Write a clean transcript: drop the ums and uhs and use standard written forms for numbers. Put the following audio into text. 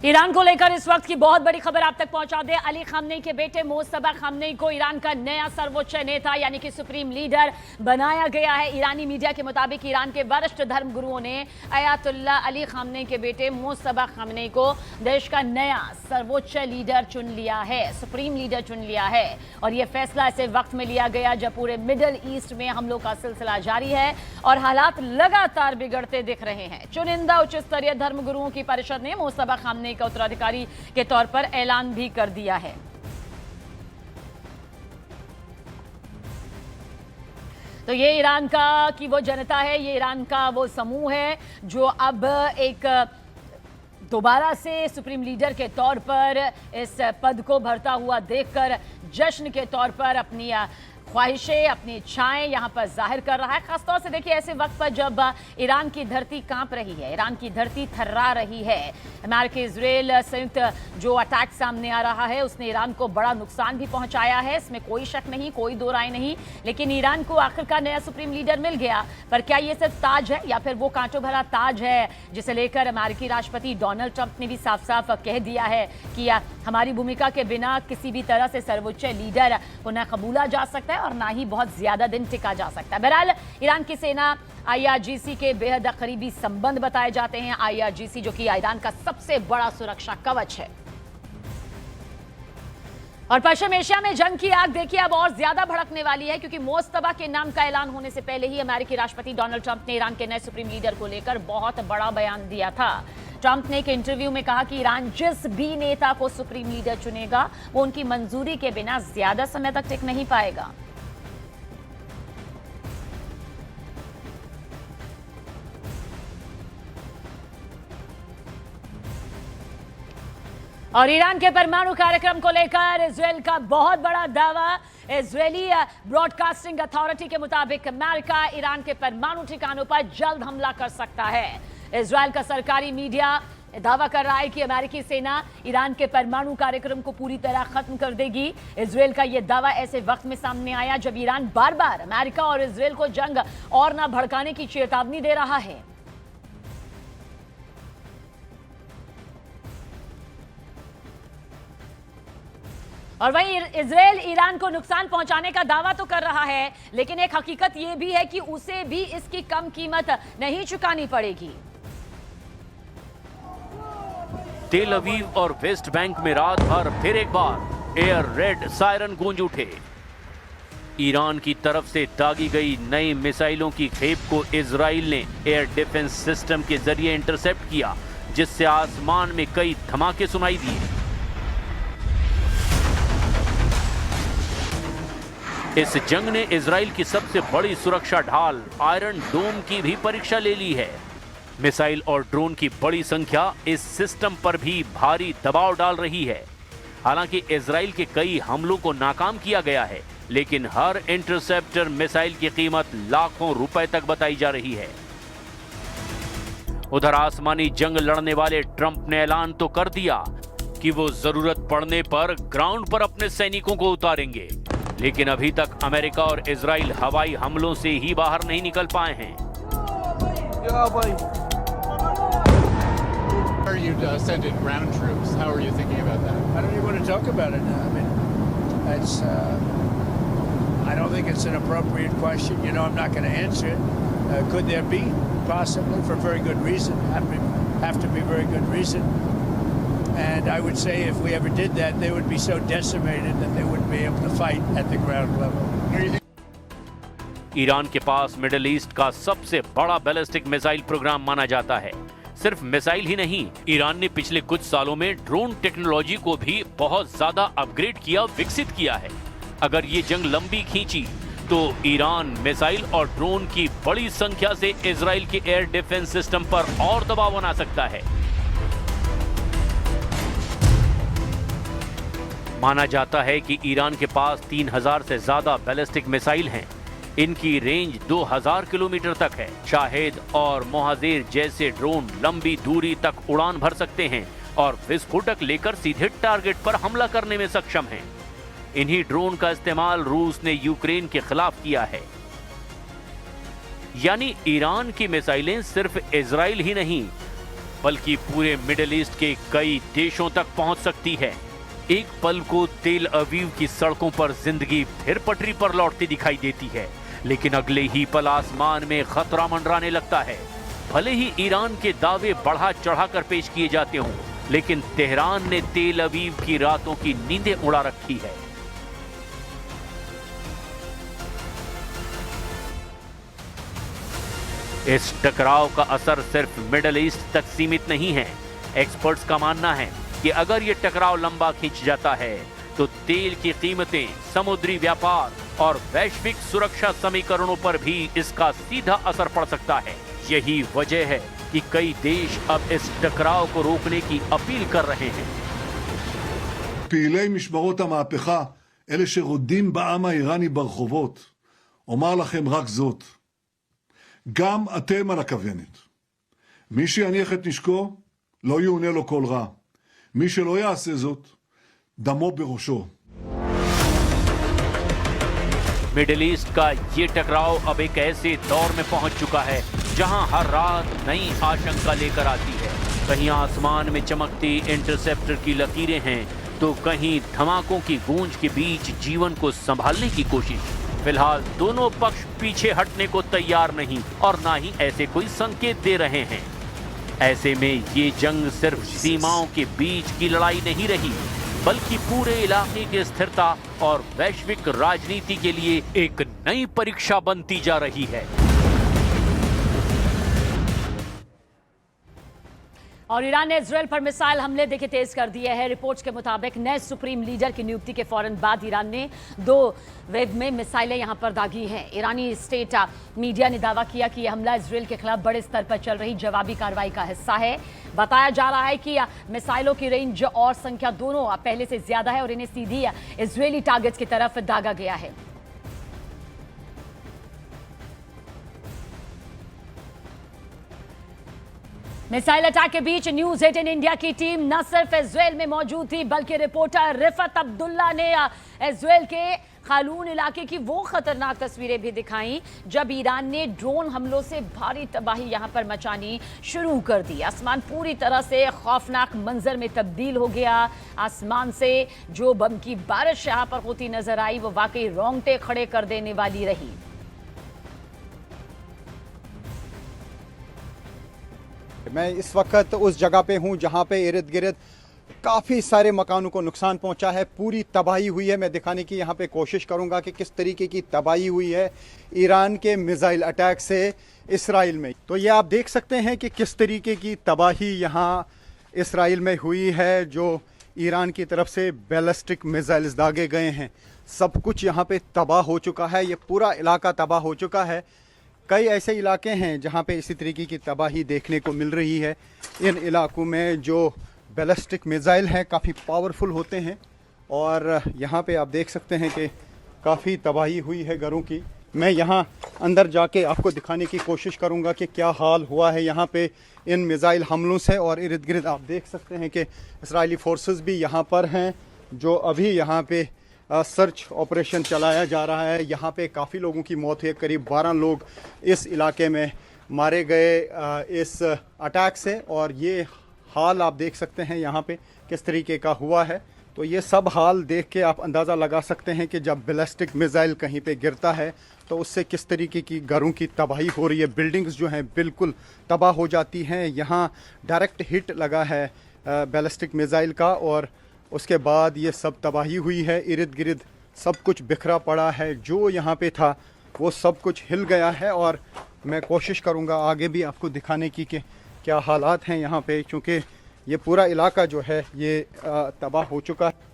Iran को लेकर इस वक्त की बहुत बड़ी खबर आप तक पहुंचा दे। अली खामनेई के बेटे मोस्तफा खामनेई को ईरान का नया सर्वोच्च नेता यानी कि सुप्रीम लीडर बनाया गया है। ईरानी मीडिया के मुताबिक ईरान के वरिष्ठ धर्मगुरुओं ने अयातुल्ला अली खामनेई के बेटे मोस्तफा खामनेई को देश का नया सर्वोच्च लीडर चुन लिया है, सुप्रीम लीडर चुन लिया है। और यह फैसला ऐसे वक्त में लिया गया जब पूरे मिडिल ईस्ट में हमलों का सिलसिला जारी है और हालात लगातार बिगड़ते दिख रहे हैं। चुनिंदा उच्च स्तरीय धर्मगुरुओं की परिषद ने मोस्तफा खामनेई का उत्तराधिकारी के तौर पर ऐलान भी कर दिया है। तो ये ईरान का की वो जनता है, ये ईरान का वो समूह है जो अब एक दोबारा से सुप्रीम लीडर के तौर पर इस पद को भरता हुआ देखकर जश्न के तौर पर अपनी ख्वाहिशें, अपनी इच्छाएं यहां पर जाहिर कर रहा है। खासतौर से देखिए ऐसे वक्त पर जब ईरान की धरती कांप रही है, ईरान की धरती थर्रा रही है। अमेरिका इजराइल संयुक्त जो अटैक सामने आ रहा है उसने ईरान को बड़ा नुकसान भी पहुंचाया है, इसमें कोई शक नहीं, कोई दो राय नहीं। लेकिन ईरान को आखिरकार नया सुप्रीम लीडर मिल गया, पर क्या ये सिर्फ ताज है या फिर वो कांटों भरा ताज है जिसे लेकर अमेरिकी राष्ट्रपति डोनाल्ड ट्रंप ने भी साफ साफ कह दिया है कि हमारी भूमिका के बिना किसी भी तरह से सर्वोच्च लीडर को न कबूला जा सकता है और ना ही बहुत ज्यादा दिन टिका जा सकता है। बहरहाल ईरान की सेना IRGC के बेहद करीबी संबंध बताए जाते हैं। IRGC जो कि ईरान का सबसे बड़ा सुरक्षा कवच है। और पश्चिम एशिया में जंग की आग देखिए अब और ज्यादा भड़कने वाली है, क्योंकि मोस्तफा के नाम का ऐलान होने से पहले ही अमेरिकी राष्ट्रपति डोनाल्ड ट्रंप ने ईरान के नए सुप्रीम लीडर को लेकर बहुत बड़ा बयान दिया था। ट्रंप ने एक इंटरव्यू में कहा कि ईरान जिस भी नेता को सुप्रीम लीडर चुनेगा वो उनकी मंजूरी के बिना ज्यादा समय तक टिक नहीं पाएगा। और ईरान के परमाणु कार्यक्रम को लेकर इजराइल का बहुत बड़ा दावा। इजरायली ब्रॉडकास्टिंग अथॉरिटी के मुताबिक अमेरिका ईरान के परमाणु ठिकानों पर जल्द हमला कर सकता है। इजराइल का सरकारी मीडिया दावा कर रहा है कि अमेरिकी सेना ईरान के परमाणु कार्यक्रम को पूरी तरह खत्म कर देगी। इजराइल का यह दावा ऐसे वक्त में सामने आया जब ईरान बार बार अमेरिका और इजराइल को जंग और न भड़काने की चेतावनी दे रहा है। और वहीं इजराइल ईरान को नुकसान पहुंचाने का दावा तो कर रहा है, लेकिन एक हकीकत यह भी है कि उसे भी इसकी कम कीमत नहीं चुकानी पड़ेगी। तेल अवीव और वेस्ट बैंक में रात भर फिर एक बार एयर रेड सायरन गूंज उठे। ईरान की तरफ से दागी गई नई मिसाइलों की खेप को इजराइल ने एयर डिफेंस सिस्टम के जरिए इंटरसेप्ट किया, जिससे आसमान में कई धमाके सुनाई दिए। इस जंग ने इजराइल की सबसे बड़ी सुरक्षा ढाल आयरन डोम की भी परीक्षा ले ली है। मिसाइल और ड्रोन की बड़ी संख्या इस सिस्टम पर भी भारी दबाव डाल रही है। हालांकि इजराइल के कई हमलों को नाकाम किया गया है, लेकिन हर इंटरसेप्टर मिसाइल की कीमत लाखों रुपए तक बताई जा रही है। उधर आसमानी जंग लड़ने वाले ट्रंप ने ऐलान तो कर दिया कि वो जरूरत पड़ने पर ग्राउंड पर अपने सैनिकों को उतारेंगे, लेकिन अभी तक अमेरिका और इजराइल हवाई हमलों से ही बाहर नहीं निकल पाए हैं। You sent in ground troops. How are you thinking about that? I don't even want to talk about it now. I mean, it's. I don't think it's an appropriate question. You know, I'm not going to answer it. Could there be? Possibly, for very good reason. Have to be very good reason. And I would say if we ever did that, they would be so decimated that they wouldn't be able to fight at the ground level. Iran के पास middle east का सबसे बड़ा ballistic missile programme माना जाता है। सिर्फ missile ही नहीं, Iran ने पिछले कुछ सालों में ड्रोन टेक्नोलॉजी को भी बहुत ज्यादा अपग्रेड किया, विकसित किया है। अगर ये जंग लंबी खींची तो ईरान मिसाइल और ड्रोन की बड़ी संख्या से इजराइल के एयर डिफेंस सिस्टम पर और दबाव बना सकता है। माना जाता है कि ईरान के पास 3000 से ज्यादा बैलिस्टिक मिसाइल हैं। इनकी रेंज 2000 किलोमीटर तक है। शाहेद और मोहाजेर जैसे ड्रोन लंबी दूरी तक उड़ान भर सकते हैं और विस्फोटक लेकर सीधे टारगेट पर हमला करने में सक्षम हैं। इन्हीं ड्रोन का इस्तेमाल रूस ने यूक्रेन के खिलाफ किया है। यानी ईरान की मिसाइलें सिर्फ इजराइल ही नहीं बल्कि पूरे मिडिल ईस्ट के कई देशों तक पहुंच सकती है। एक पल को तेल अवीव की सड़कों पर जिंदगी फिर पटरी पर लौटती दिखाई देती है, लेकिन अगले ही पल आसमान में खतरा मंडराने लगता है। भले ही ईरान के दावे बढ़ा चढ़ाकर पेश किए जाते हों, लेकिन तेहरान ने तेल अवीव की रातों की नींदें उड़ा रखी है। इस टकराव का असर सिर्फ मिडिल ईस्ट तक सीमित नहीं है। एक्सपर्ट्स का मानना है कि अगर ये टकराव लंबा खिंच जाता है तो तेल की कीमतें, समुद्री व्यापार और वैश्विक सुरक्षा समीकरणों पर भी इसका सीधा असर पड़ सकता है। यही वजह है कि कई देश अब इस टकराव को रोकने की अपील कर रहे हैं। פעילי משמרות המהפכה, אלה שרודים בעם האיראני ברחובות, אומר לכם רק זאת, גם אתם על הכוונת. מי שיניח את נשקו, לא יאונה לו כל רע. מי שלא יעשה זאת, דמו בראשו. मिडिल ईस्ट का ये टकराव अब एक ऐसे दौर में पहुंच चुका है जहां हर रात नई आशंका लेकर आती है। कहीं आसमान में चमकती इंटरसेप्टर की लकीरें हैं, तो कहीं धमाकों की गूंज के बीच जीवन को संभालने की कोशिश। फिलहाल दोनों पक्ष पीछे हटने को तैयार नहीं और ना ही ऐसे कोई संकेत दे रहे हैं। ऐसे में ये जंग सिर्फ सीमाओं के बीच की लड़ाई नहीं रही, बल्कि पूरे इलाके की स्थिरता और वैश्विक राजनीति के लिए एक नई परीक्षा बनती जा रही है। और ईरान ने इजरायल पर मिसाइल हमले देखे तेज कर दिए हैं। रिपोर्ट्स के मुताबिक नए सुप्रीम लीडर की नियुक्ति के फौरन बाद ईरान ने 2 वेव में मिसाइलें यहां पर दागी हैं। ईरानी स्टेट मीडिया ने दावा किया कि यह हमला इजरायल के खिलाफ बड़े स्तर पर चल रही जवाबी कार्रवाई का हिस्सा है। बताया जा रहा है कि मिसाइलों की रेंज और संख्या दोनों पहले से ज्यादा है और इन्हें सीधी इजरायली टारगेट्स की तरफ दागा गया है। मिसाइल अटैक के बीच न्यूज 18 इंडिया की टीम न सिर्फ इजरायल में मौजूद थी, बल्कि रिपोर्टर रिफत अब्दुल्ला ने इजरायल के खालून इलाके की वो खतरनाक तस्वीरें भी दिखाई जब ईरान ने ड्रोन हमलों से भारी तबाही यहां पर मचानी शुरू कर दी। आसमान पूरी तरह से खौफनाक मंजर में तब्दील हो गया। आसमान से जो बम की बारिश यहां पर होती नजर आई वो वाकई रोंगटे खड़े कर देने वाली रही। मैं इस वक्त उस जगह पे हूँ जहाँ पे इर्द गिर्द काफ़ी सारे मकानों को नुकसान पहुँचा है, पूरी तबाही हुई है। मैं दिखाने की यहाँ पे कोशिश करूँगा कि किस तरीके की तबाही हुई है ईरान के मिसाइल अटैक से इसराइल में। तो ये आप देख सकते हैं कि किस तरीके की तबाही यहाँ इसराइल में हुई है। जो ईरान की तरफ से बैलिस्टिक मिसाइल्स दागे गए हैं, सब कुछ यहाँ पे तबाह हो चुका है। ये पूरा इलाका तबाह हो चुका है। कई ऐसे इलाके हैं जहाँ पे इसी तरीके की तबाही देखने को मिल रही है। इन इलाकों में जो बैलिस्टिक मिसाइल हैं काफ़ी पावरफुल होते हैं और यहाँ पे आप देख सकते हैं कि काफ़ी तबाही हुई है घरों की। मैं यहाँ अंदर जाके आपको दिखाने की कोशिश करूँगा कि क्या हाल हुआ है यहाँ पे इन मिसाइल हमलों से। और इर्द गिर्द आप देख सकते हैं कि इसराइली फोर्सेस भी यहाँ पर हैं, जो अभी यहाँ पे सर्च ऑपरेशन चलाया जा रहा है। यहाँ पे काफ़ी लोगों की मौत हुई, करीब 12 लोग इस इलाके में मारे गए इस अटैक से। और ये हाल आप देख सकते हैं यहाँ पे किस तरीके का हुआ है। तो ये सब हाल देख के आप अंदाज़ा लगा सकते हैं कि जब बैलिस्टिक मिसाइल कहीं पे गिरता है तो उससे किस तरीके की घरों की तबाही हो रही है। बिल्डिंग्स जो हैं बिल्कुल तबाह हो जाती हैं। यहाँ डायरेक्ट हिट लगा है बैलिस्टिक मिसाइल का और उसके बाद ये सब तबाही हुई है। इर्द गिर्द सब कुछ बिखरा पड़ा है, जो यहाँ पे था वो सब कुछ हिल गया है। और मैं कोशिश करूँगा आगे भी आपको दिखाने की कि क्या हालात हैं यहाँ पे, क्योंकि ये पूरा इलाका जो है ये तबाह हो चुका है।